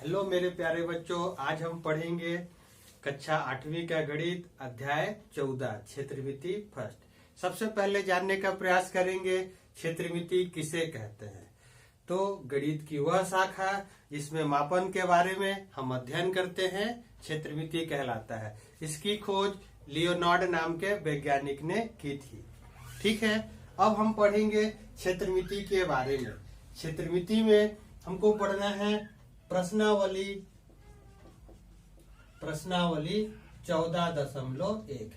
Hello मेरे प्यारे बच्चों, आज हम पढ़ेंगे कक्षा 8वीं का गणित अध्याय 14 क्षेत्रमिति फर्स्ट। सबसे पहले जानने का प्रयास करेंगे क्षेत्रमिति किसे कहते हैं। तो गणित की वह शाखा जिसमें मापन के बारे में हम अध्ययन करते हैं क्षेत्रमिति कहलाता है। इसकी खोज लियोनार्ड नाम के वैज्ञानिक ने की थी। ठीक है, अब हम पढ़ेंगे क्षेत्रमिति के बारे में। क्षेत्रमिति में हमको पढ़ना है प्रश्नावली 14.1।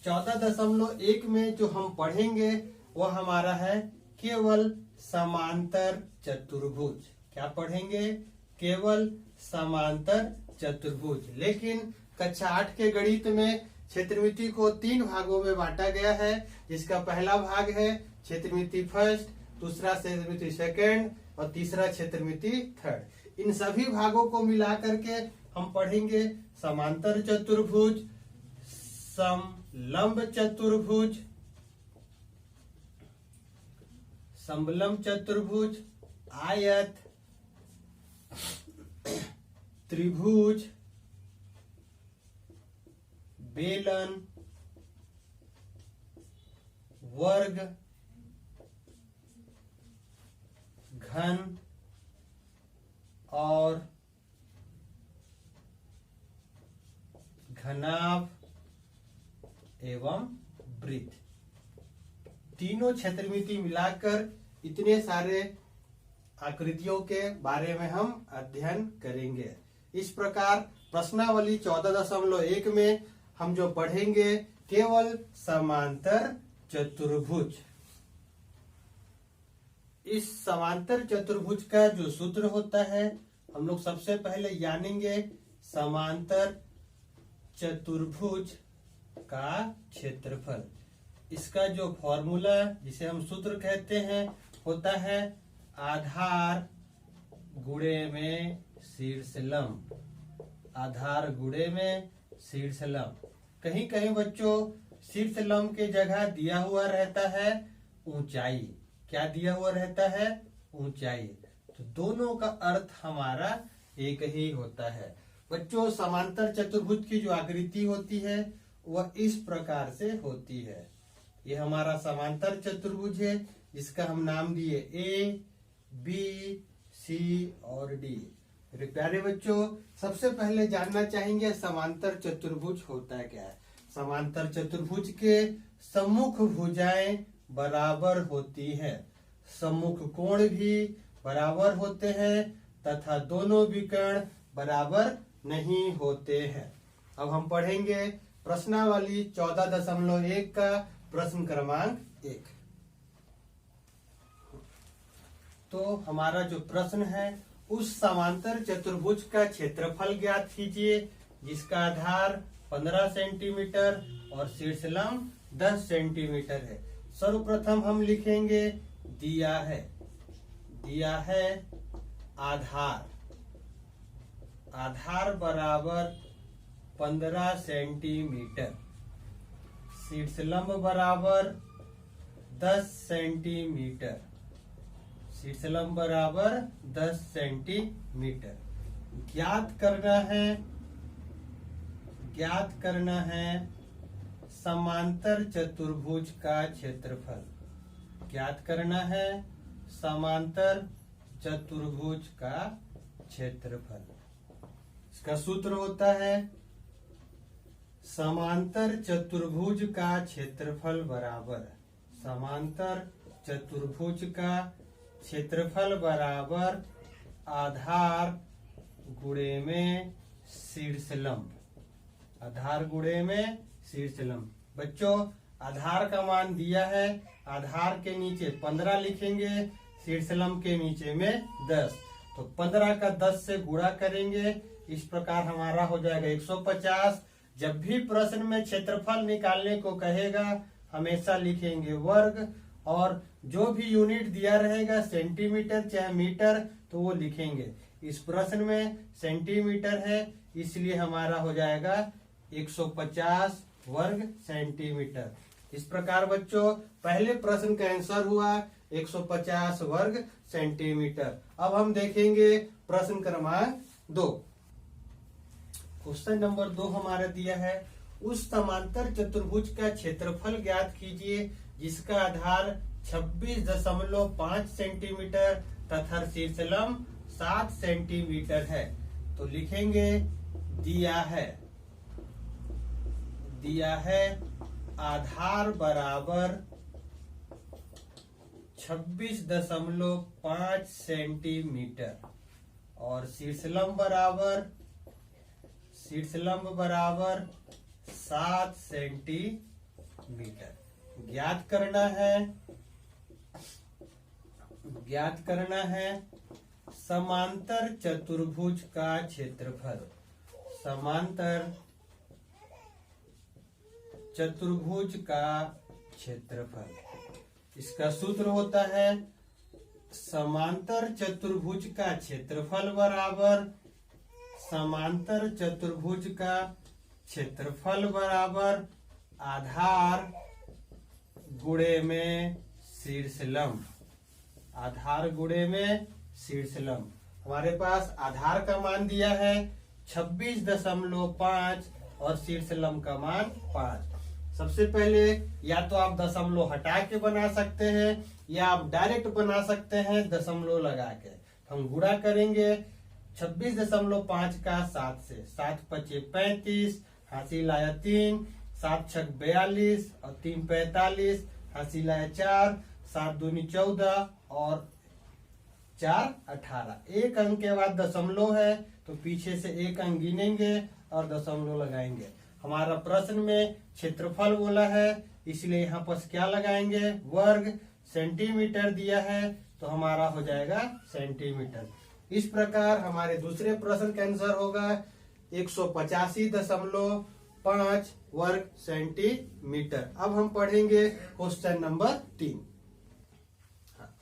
14.1 में जो हम पढ़ेंगे वह हमारा है केवल समांतर चतुर्भुज। क्या पढ़ेंगे? केवल समांतर चतुर्भुज। लेकिन कक्षा 8 के गणित में क्षेत्रमिति को 3 भागों में बांटा गया है, जिसका पहला भाग है क्षेत्रमिति फर्स्ट, दूसरा क्षेत्रमिति सेकंड और तीसरा क्षेत्रमिति थर्ड। इन सभी भागों को मिलाकर के हम पढ़ेंगे समांतर चतुर्भुज, समलंब चतुर्भुज, समलंब चतुर्भुज, आयत, त्रिभुज, बेलन, वर्ग, घन और घनाभ एवं वृत्त। तीनों क्षेत्रमिति मिलाकर इतने सारे आकृतियों के बारे में हम अध्ययन करेंगे। इस प्रकार प्रश्नावली 14.1 में हम जो पढ़ेंगे केवल समांतर चतुर्भुज। इस समांतर चतुर्भुज का जो सूत्र होता है हम लोग सबसे पहले जानेंगे। समांतर चतुर्भुज का क्षेत्रफल, इसका जो फॉर्मूला जिसे हम सूत्र कहते हैं होता है आधार गुणे में शीर्ष लंब। आधार गुणे में शीर्ष लंब। कहीं कहीं बच्चों शीर्ष लंब के जगह दिया हुआ रहता है ऊंचाई। क्या दिया हुआ रहता है? ऊंचाई। तो दोनों का अर्थ हमारा एक ही होता है। बच्चों समांतर चतुर्भुज की जो आकृति होती है वह इस प्रकार से होती है। यह हमारा समांतर चतुर्भुज है जिसका हम नाम दिए ए, बी, सी और डी। मेरे प्यारे बच्चों, सबसे पहले जानना चाहेंगे समांतर चतुर्भुज होता है क्या है। समांतर चतुर्भुज के सम्मुख भुजाएं बराबर होती है, सम्मुख कोण भी बराबर होते हैं तथा दोनों विकर्ण बराबर नहीं होते हैं। अब हम पढ़ेंगे प्रश्नावली 14.1 का प्रश्न क्रमांक 1। तो हमारा जो प्रश्न है उस समांतर चतुर्भुज का क्षेत्रफल ज्ञात कीजिए जिसका आधार 15 सेंटीमीटर और शीर्ष लंब 10 सेंटीमीटर है। सर्वप्रथम हम लिखेंगे दिया है आधार। आधार बराबर 15 सेंटीमीटर, शीर्ष लंब बराबर 10 सेंटीमीटर, शीर्ष लंब बराबर 10 सेंटीमीटर। ज्ञात करना है समांतर चतुर्भुज का क्षेत्रफल। ज्ञात करना है समांतर चतुर्भुज का क्षेत्रफल। इसका सूत्र होता है समांतर चतुर्भुज का क्षेत्रफल बराबर, समांतर चतुर्भुज का क्षेत्रफल बराबर आधार गुणे में शीर्ष लंब। आधार गुणे में शीर्ष लंब। बच्चों आधार का मान दिया है, आधार के नीचे 15 लिखेंगे, शीर्ष लंब के नीचे में 10। तो 15 का 10 से गुणा करेंगे, इस प्रकार हमारा हो जाएगा 150। जब भी प्रश्न में क्षेत्रफल निकालने को कहेगा हमेशा लिखेंगे वर्ग, और जो भी यूनिट दिया रहेगा सेंटीमीटर चाहे मीटर तो वो लिखेंगे। इस प्रश्न में सेंटीमीटर है इसलिए हमारा हो जाएगा 150 वर्ग सेंटीमीटर। इस प्रकार बच्चों पहले प्रश्न का आंसर हुआ 150 वर्ग सेंटीमीटर। अब हम देखेंगे प्रश्न क्रमांक 2। क्वेश्चन नंबर 2 हमारा दिया है, उस समांतर चतुर्भुज का क्षेत्रफल ज्ञात कीजिए जिसका आधार 26.5 सेंटीमीटर तथा शीर्षलंब 7 सेंटीमीटर है। तो लिखेंगे दिया है आधार बराबर 26.5 सेंटीमीटर और शीर्षलंब बराबर 7 सेंटीमीटर। ज्ञात करना है समांतर चतुर्भुज का क्षेत्रफल। समांतर चतुर्भुज का क्षेत्रफल, इसका सूत्र होता है समांतर चतुर्भुज का क्षेत्रफल बराबर आधार गुणे में शीर्षलंब। हमारे पास आधार का मान दिया है 26.5 और शीर्षलंब का मान 5। सबसे पहले या तो आप दशमलव हटा के बना सकते हैं या आप डायरेक्ट बना सकते हैं दशमलव लगा के। हम गुणा करेंगे 26.5 का 7 से, 7 पचे 35, हासिल आया 3, 7 छक 42 और 3 45, हासिल आया 4, 7 दूनी 14 और 4 18। एक अंक के बाद दशमलव है तो पीछे से एक अंक गिनेंगे और दशमलव लगाएंगे। हमारा प्रश्न में क्षेत्रफल बोला है इसलिए यहाँ पर क्या लगाएंगे, वर्ग। सेंटीमीटर दिया है तो हमारा हो जाएगा सेंटीमीटर। इस प्रकार हमारे दूसरे प्रश्न का आंसर होगा 185.5 वर्ग सेंटीमीटर। अब हम पढ़ेंगे क्वेश्चन नंबर 3।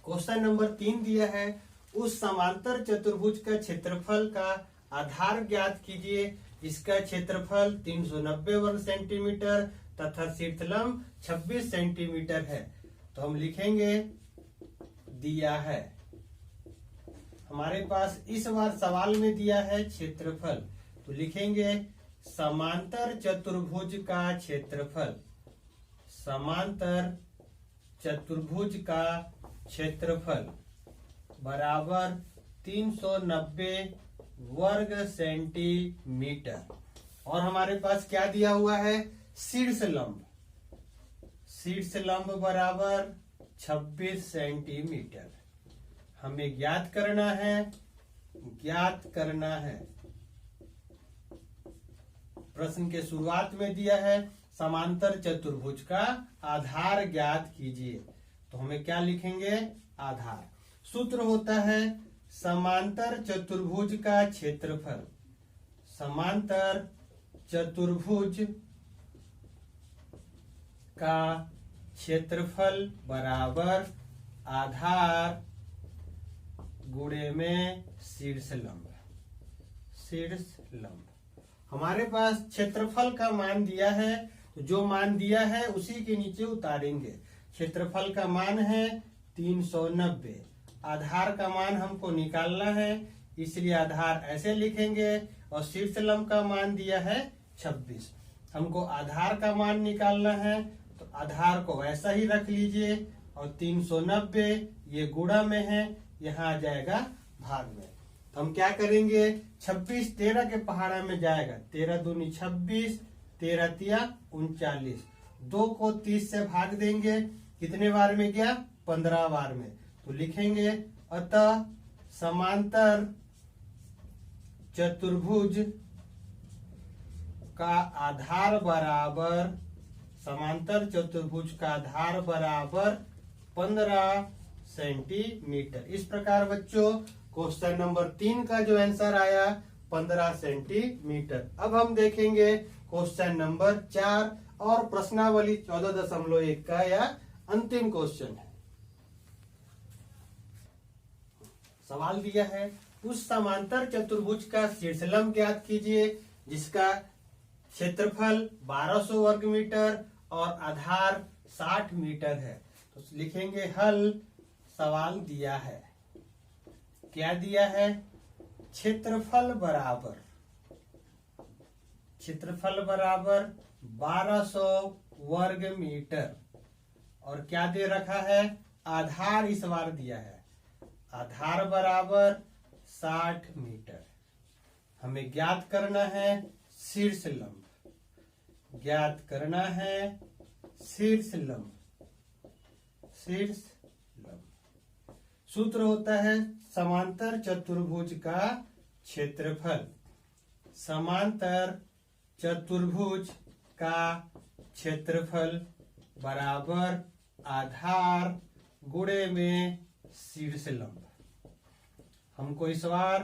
क्वेश्चन नंबर 3 दिया है, उस समांतर चतुर्भुज का क्षेत्रफल का आधार ज्ञात कीजिए इसका क्षेत्रफल 390 वर्ग सेंटीमीटर तथा शीर्षलंब 26 सेंटीमीटर है। तो हम लिखेंगे दिया है। हमारे पास इस बार सवाल में दिया है क्षेत्रफल, तो लिखेंगे समांतर चतुर्भुज का क्षेत्रफल। समांतर चतुर्भुज का क्षेत्रफल बराबर 390 वर्ग सेंटीमीटर। और हमारे पास क्या दिया हुआ है, शीर्षलंब बराबर 26 सेंटीमीटर। हमें ज्ञात करना है। प्रश्न के शुरुआत में दिया है समांतर चतुर्भुज का आधार ज्ञात कीजिए, तो हमें क्या लिखेंगे, आधार। सूत्र होता है समांतर चतुर्भुज का क्षेत्रफल। समांतर चतुर्भुज का क्षेत्रफल बराबर आधार गुणे में शीर्षलंब। हमारे पास क्षेत्रफल का मान दिया है, तो जो मान दिया है उसी के नीचे उतारेंगे। क्षेत्रफल का मान है 390, आधार का मान हमको निकालना है इसलिए आधार ऐसे लिखेंगे और शीर्षलंब का मान दिया है 26। हमको आधार का मान निकालना है तो आधार को वैसा ही रख लीजिए और 390 ये गुणा में है, यहाँ आ जाएगा भाग में। तो हम क्या करेंगे, 26 13 के पहाड़ा में जाएगा, 13 दूनी 26, 13 तिया 39। 2 को 30 से भाग देंगे, कितने बार में गया, 15 बार में। तो लिखेंगे अतः समांतर चतुर्भुज का आधार बराबर 15 सेंटीमीटर। इस प्रकार बच्चों क्वेश्चन नंबर 3 का जो आंसर आया 15 सेंटीमीटर। अब हम देखेंगे क्वेश्चन नंबर 4 और प्रश्नावली 14.1 का यह अंतिम क्वेश्चन है। सवाल दिया है, उस समांतर चतुर्भुज का शीर्षलंब ज्ञात कीजिए जिसका क्षेत्रफल 1200 वर्ग मीटर और आधार 60 मीटर है। तो लिखेंगे हल। सवाल दिया है, क्या दिया है, क्षेत्रफल बराबर 1200 वर्ग मीटर। और क्या दे रखा है? आधार इस बार दिया है, आधार बराबर 60 मीटर। हमें ज्ञात करना है शीर्ष लंब, शीर्ष लंब। सूत्र होता है समांतर चतुर्भुज का क्षेत्रफल, समांतर चतुर्भुज का क्षेत्रफल बराबर आधार गुणे में शीर्ष लंब। हमको इस बार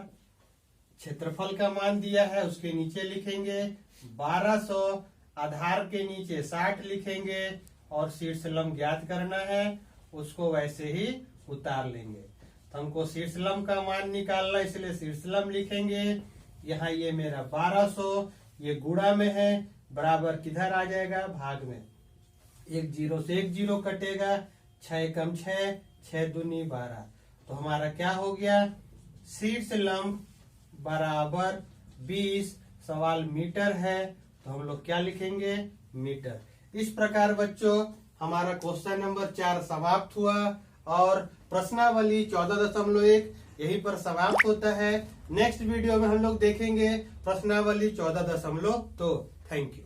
क्षेत्रफल का मान दिया है, उसके नीचे लिखेंगे 1200, आधार के नीचे 60 लिखेंगे और शीर्ष लंब ज्ञात करना है, उसको वैसे ही उतार लेंगे। तो हमको शीर्ष लंब का मान निकालना, इसलिए शीर्ष लंब लिखेंगे। यहाँ ये मेरा 1200, ये गुणा में है, बराबर किधर आ जाएगा? भाग में। एक जीरो से एक जीरो कटेगा, 6 कम 6, 6 दूनी 12। तो हमारा क्या हो गया? शीर्ष लंब बराबर 20। सवाल मीटर है तो हम लोग क्या लिखेंगे? मीटर। इस प्रकार बच्चों हमारा क्वेश्चन नंबर 4 समाप्त हुआ और प्रश्नावली 14.1 यहीं पर समाप्त होता है। नेक्स्ट वीडियो में हम लोग देखेंगे प्रश्नावली 14.2। Thank you.